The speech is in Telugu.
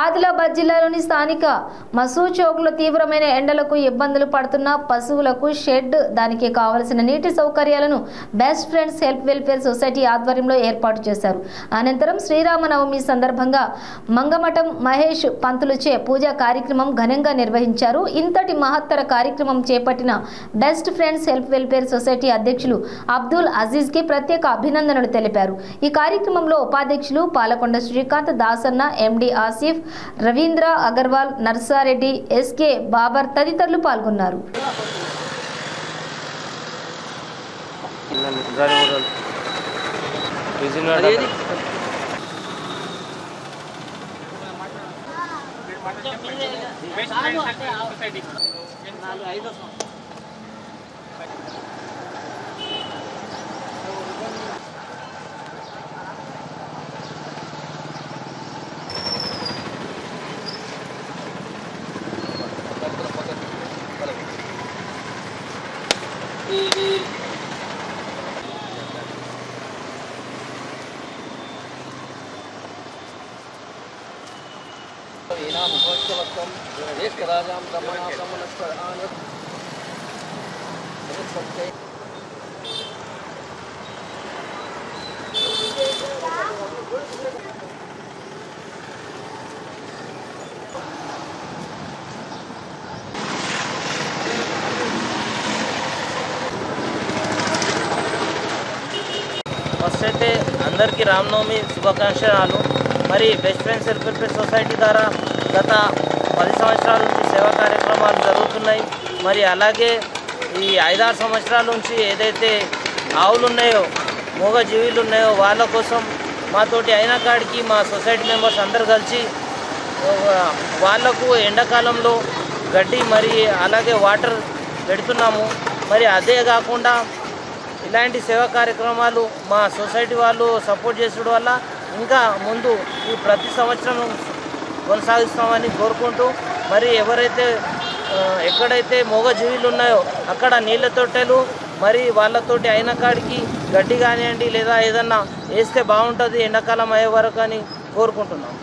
ఆదిలాబాద్ జిల్లాలోని స్థానిక మసూచౌక్లో తీవ్రమైన ఎండలకు ఇబ్బందులు పడుతున్న పశువులకు షెడ్, దానికి కావలసిన నీటి సౌకర్యాలను best friends help welfare society ఆధ్వర్యంలో ఏర్పాటు చేశారు. అనంతరం శ్రీరామనవమి సందర్భంగా మంగమఠం మహేష్ పంతులుచే పూజా కార్యక్రమం ఘనంగా నిర్వహించారు. ఇంతటి మహత్తర కార్యక్రమం చేపట్టిన best friends help welfare society అధ్యక్షులు అబ్దుల్ అజీజ్ కి ప్రత్యేక అభినందనలు తెలిపారు. ఈ కార్యక్రమంలో ఉపాధ్యక్షులు పాలకొండ శ్రీకాంత్, దాసన్న, ఎండి ఆసిఫ్, రవీంద్ర అగర్వాల్, నర్సారెడ్డి, ఎస్కే బాబర్ తదితరులు పాల్గొన్నారు. ఫస్ట్ అయితే అందరికీ రామనవమి శుభాకాంక్షలు. మరి best friends help welfare society ద్వారా గత 10 సంవత్సరాల నుంచి సేవా కార్యక్రమాలు జరుగుతున్నాయి. మరి అలాగే ఈ 5-6 సంవత్సరాల నుంచి ఏదైతే ఆవులు ఉన్నాయో, మూగ జీవులు ఉన్నాయో వాళ్ళ కోసం మాతోటి అయిన కాడికి మా సొసైటీ మెంబర్స్ అందరు కలిసి వాళ్లకు ఎండాకాలంలో గడ్డి మరి అలాగే వాటర్ పెడుతున్నాము. మరి అదే కాకుండా ఇలాంటి సేవా కార్యక్రమాలు మా సొసైటీ వాళ్ళు సపోర్ట్ చేసడం వల్ల ఇంకా ముందు ఈ ప్రతి సంవత్సరం కొనసాగిస్తామని కోరుకుంటూ, మరి ఎవరైతే ఎక్కడైతే మూగ జీవులు ఉన్నాయో అక్కడ నీళ్ళ తొట్టెలు మరి వాళ్ళతోటి అయిన కాడికి గడ్డి కానివ్వండి లేదా ఏదన్నా వేస్తే బాగుంటుంది ఎండాకాలం అయ్యే వరకు అని కోరుకుంటున్నాం.